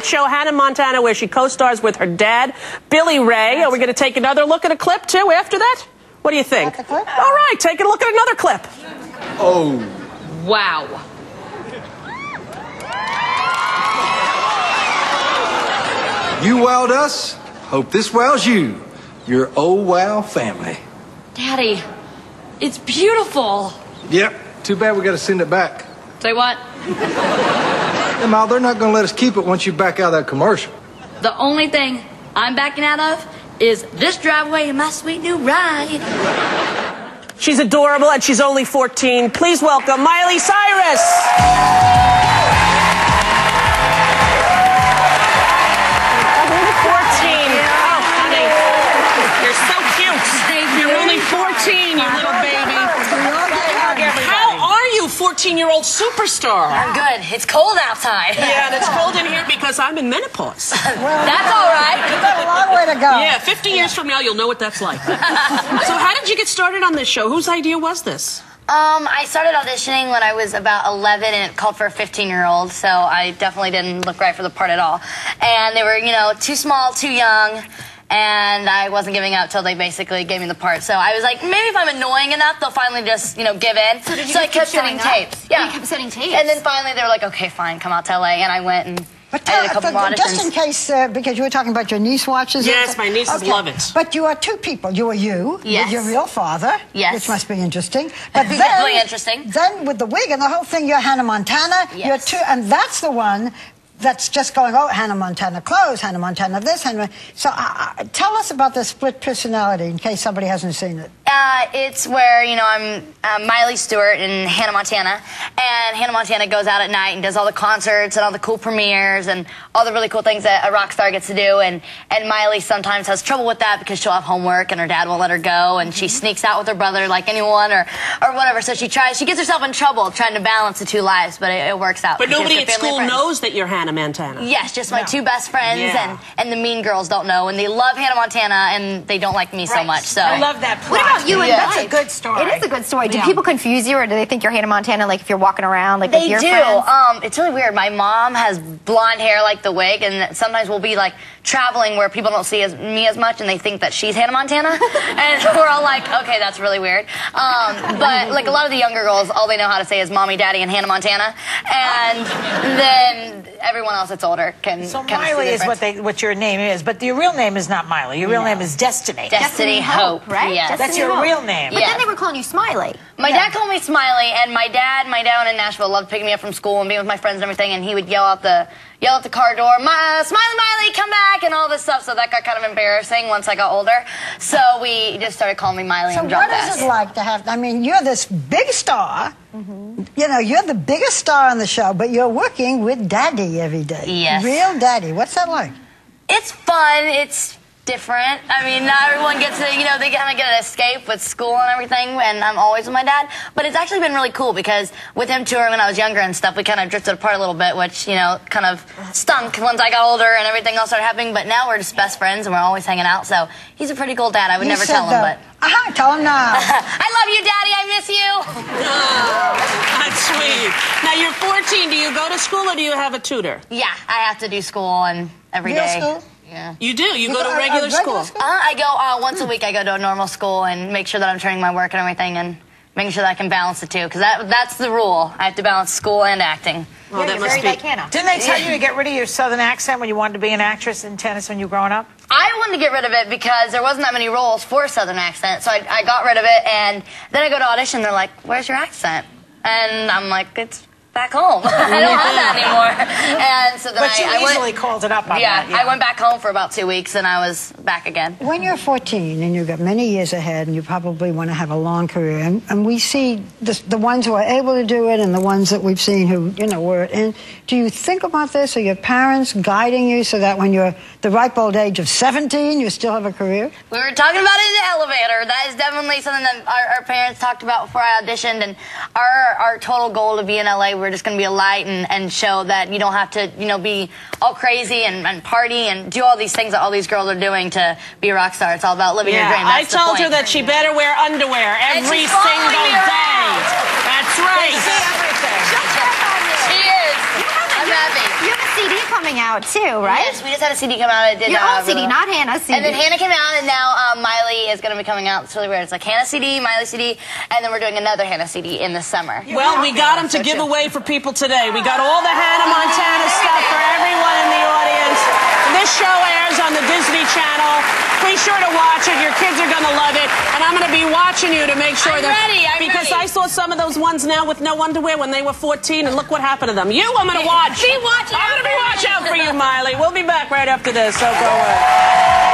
night show, Hannah Montana, where she co-stars with her dad, Billy Ray. Are we going to take another look at a clip, too, after that? What do you think? All right, take a look at another clip. Oh. Wow. You wowed us. Hope this wows you. Your oh wow family. Daddy, it's beautiful. Yep. Too bad we got to send it back. Say what? Hey, Mal, they're not going to let us keep it once you back out of that commercial. The only thing I'm backing out of is this driveway and my sweet new ride. She's adorable, and she's only 14. Please welcome MIley Cyrus. You're only 14, you little baby. How are you, 14-year-old superstar? I'm good. It's cold outside. Yeah, and it's cold in here because I'm in menopause. Well, that's all right. You've got a long way to go. Yeah, 50 years from now, you'll know what that's like. So how did you get started on this show? Whose idea was this? I started auditioning when I was about 11, and it called for a 15-year-old, so I definitely didn't look right for the part at all. And they were, you know, too small, too young. And I wasn't giving up till they basically gave me the part. So I was like, maybe if I'm annoying enough, they'll finally just, you know, give in. So I kept sending tapes. Yeah, you kept sending tapes. And then finally they were like, okay, fine, come out to LA. And I went and I did a couple of auditions. Just in case, because you were talking about your niece watches. Yes, my nieces love it. But you are two people. You are you with your real father, which must be interesting. But then, definitely interesting. Then with the wig and the whole thing, you're Hannah Montana. Yes. You're two, and that's the one that's just going, oh, Hannah Montana clothes, Hannah Montana this, Hannah. So tell us about the split personality in case somebody hasn't seen it. It's where, you know, I'm MIley Stewart in Hannah Montana, and Hannah Montana goes out at night and does all the concerts and all the cool premieres and all the really cool things that a rock star gets to do, and MIley sometimes has trouble with that because she'll have homework and her dad won't let her go, and she sneaks out with her brother like anyone or whatever, so she gets herself in trouble trying to balance the two lives, but it works out. But nobody at school knows that you're Hannah Montana. Yes, just my two best friends, and the mean girls don't know, and they love Hannah Montana, and they don't like me so much. So I love that. What about you? And that's a good story. It is a good story. Do people confuse you, or do they think you're Hannah Montana? Like if you're walking around, like they with your do. friends? It's really weird. My mom has blonde hair like the wig, and sometimes we'll be like traveling where people don't see me as much, and they think that she's Hannah Montana, and we're all like, okay, that's really weird. But like a lot of the younger girls, all they know how to say is mommy, daddy, and Hannah Montana, and then everyone else that's older can. So MIley is what your name is, but your real name is not MIley. Your real name is Destiny. Destiny Hope, right? Yes. That's your real name. But then they were calling you Smiley. My dad called me Smiley, and my dad in Nashville loved picking me up from school and being with my friends and everything, and he would yell out the car door, Smiley, Miley, come back, and all this stuff. So that got kind of embarrassing once I got older. So we just started calling me Miley and dropped that. So what is it like to have? I mean, you're this big star. You know, you're the biggest star on the show, but you're working with Daddy every day. Yes. Real Daddy. What's that like? It's fun. It's different. I mean, not everyone gets to, you know, they kind of get an escape with school and everything, and I'm always with my dad. But it's actually been really cool because with him touring when I was younger and stuff, we kind of drifted apart a little bit, which, you know, kind of stunk once I got older and everything else started happening. But now we're just best friends and we're always hanging out. So he's a pretty cool dad. I would never tell him, but. Tell him now. I love you, Daddy. I miss you. Oh, that's sweet. Now, you're 14. Do you go to school or do you have a tutor? Yeah, I have to do school and every day. Real school? Yeah. You do? You go to regular school? I go once a week. I go to a normal school and make sure that I'm turning my work and everything and making sure that I can balance the two. Because that's the rule. I have to balance school and acting. Well, that must be like Hannah. Didn't they tell you to get rid of your southern accent when you wanted to be an actress in tennis when you were growing up? I wanted to get rid of it because there wasn't that many roles for a southern accent. So I got rid of it. And then I go to audition. They're like, where's your accent? And I'm like, it's back home. I don't have that anymore. And so then but you easily called it up on that. Yeah, I went back home for about 2 weeks, and I was back again. When you're 14 and you've got many years ahead and you probably want to have a long career, and we see the ones who are able to do it and the ones that we've seen who, you know, were in. Do you think about this? Are your parents guiding you so that when you're the ripe old age of 17, you still have a career? We were talking about it in the elevator. That is definitely something that our parents talked about before I auditioned, and our total goal to be in LA, we're just going to be a light and show that you don't have to, you know, be all crazy and party and do all these things that all these girls are doing to be a rock star. It's all about living your dream. That's I told her that she better wear underwear every single day. That's right. Everything. She is. I'm happy. You have a CD coming out too, right? Yes, we just had a CD come out. It did, Your own CD, not Hannah's CD. And then Hannah came out, and now MIley is going to be coming out. It's really weird. It's like Hannah CD, MIley CD, and then we're doing another Hannah CD in the summer. Well, we got them to give away for people today. We got all the Hannah Montana stuff for everyone in the audience. This show airs on the Disney Channel. Be sure to watch it. Your kids are going to love it. And I'm going to be watching you to make sure I'm ready. Because I saw some of those ones now with no underwear when they were 14, and look what happened to them. I'm going to watch. Be watching. I'm going to be watching out for you, MIley. We'll be back right after this, so go away.